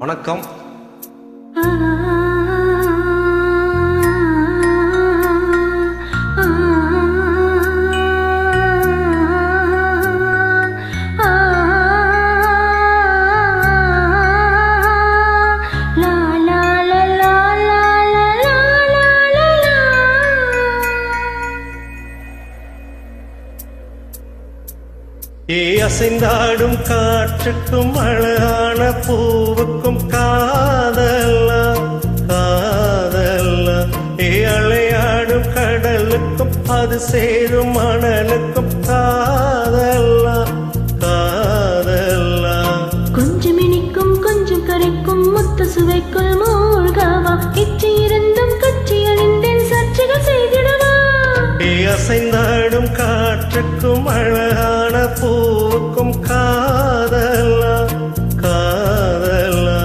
வணக்கம். அசைந்தாடும் காற்றுக்கும் அழகான பூவுக்கும் காதல்லா காதல்லா. அலையாடும் கடலுக்கும் அது சேரும் மணலுக்கும் காதல்லா காதல்லா. கொஞ்சம் இனிக்கும் கொஞ்சம் கரைக்கும் முத்த சுவைக்குள் மூழ்கவா இச்சி இருந்தும் கட்சி அணிந்தேன் சர்ச்சைகள் செய்திடவா. அசைந்தாடும் காற்றுக்கும் அழகான பூவுக்கும் காதல்லா காதல்லா.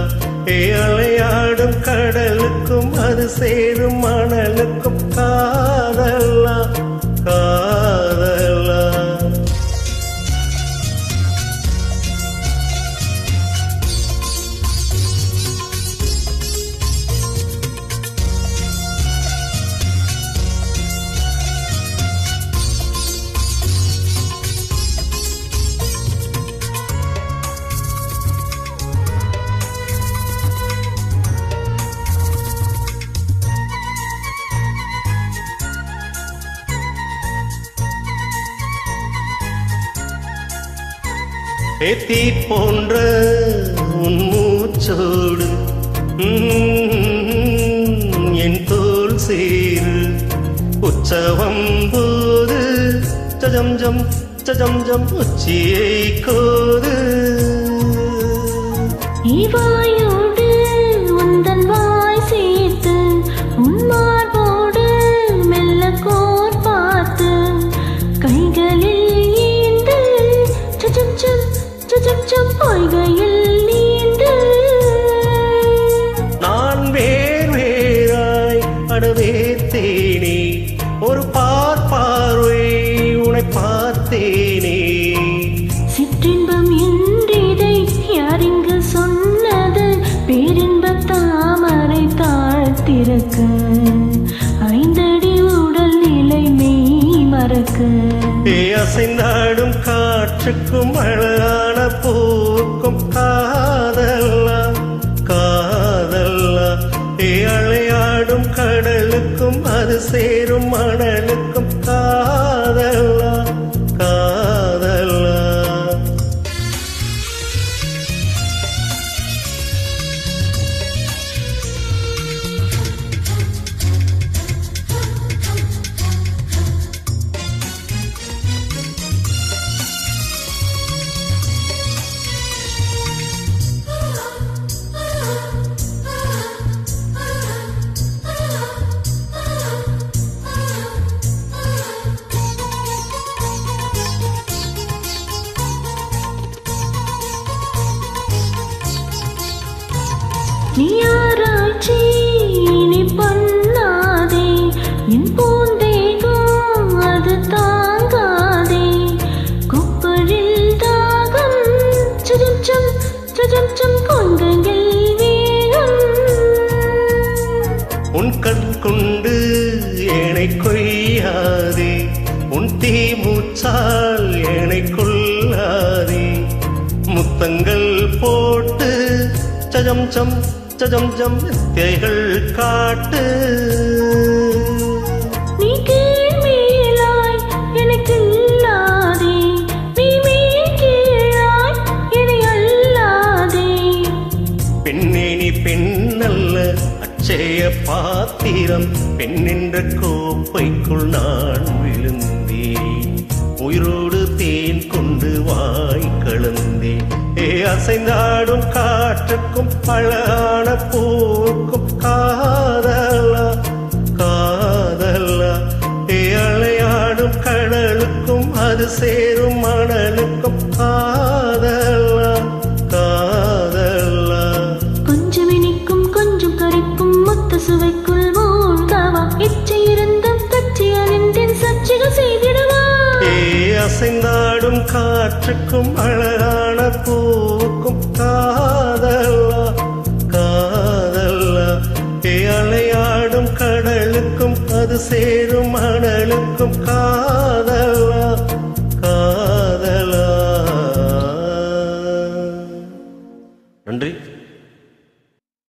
அலையாடும் கடலுக்கும் அது சேரும் மணலுக்கும் காதல்லா காதல்லா. தீ போன்ற உன் மூச்சோடு என் தோல் சேரு உற்சவம் போது சஜம் ஜம் சஜம் ஜம் உச்சியை கோது. இவாயோடு உந்தன் வாய் சேர்த்து உன் மார்போடு மெல்ல கோர் பார்த்து கைகளில் ஏந்து சஜம் ஜம் சஜம் ஜம் பொய்கையில் நீந்து. நான் வேர் வேறாய் அடவேத்தேனே ஒரு பார்வை உன்னை பார்த்தேனே. சிற்றின்பம் என்றிதை யாரிங்கு சொன்னது பேரின்ப தாமரை தாழ்த்திறக்க ஐந்தடி உடல் நிலை மெய் மறக்க. அசைந்தாடும் காற்றுக்கும் அழகான பூக்கும் காதல்லா காதல்லா. அலையாடும் கடலுக்கும் அது சேரும் மணலுக்கும் காதல்லா காதல்லா. நீ ஆராய்ச்சி நீ பண்ணாதே என் பூந்தேகம் அது தாங்காதே கொப்பரில் தாகம் சஜம் சம் சஜம் சம் கொண்டங்கள் வேகம். உன் கண் கொண்டு என்னை கொய்யாதே உன் தீ மூச்சால் என்னை கொல்லாதே. முத்தங்கள் போட்டு சஜம் சம் சஜம் ஜம் வித்தைகள் காட்டு. நீ கீழ் மேலாய் எனக்கு இல்லாதே நீ மேல் கீழாய் என்னை அல்லாதே. பெண்ணே நீ பெண்ணல்ல அச்சய பாத்திரம் பெண் என்ற கோப்பைக்குள் நான் விழுந்தேன் உயிரோடு தேன் கொண்டு வாய் கலந்தேன். அசைந்தாடும் காற்றுக்கும் அழகான பூக்கும் காதல்லா காதல்லா. அலையாடும் கடலுக்கும் அது சேரும் மணலுக்கும் காதல்லா காதல்லா. கொஞ்சம் இனிக்கும் கொஞ்சம் கரைக்கும் மொத்த சுவைக்குள் மூழ்கவா இச்சை இருந்தும் கட்சி அணிந்தேன் சர்ச்சைகள் செய்திடவா. அசைந்தாடும் காற்றுக்கும் அழகான பூக்கும் காதல்லா அது சேரும் மணலுக்கும்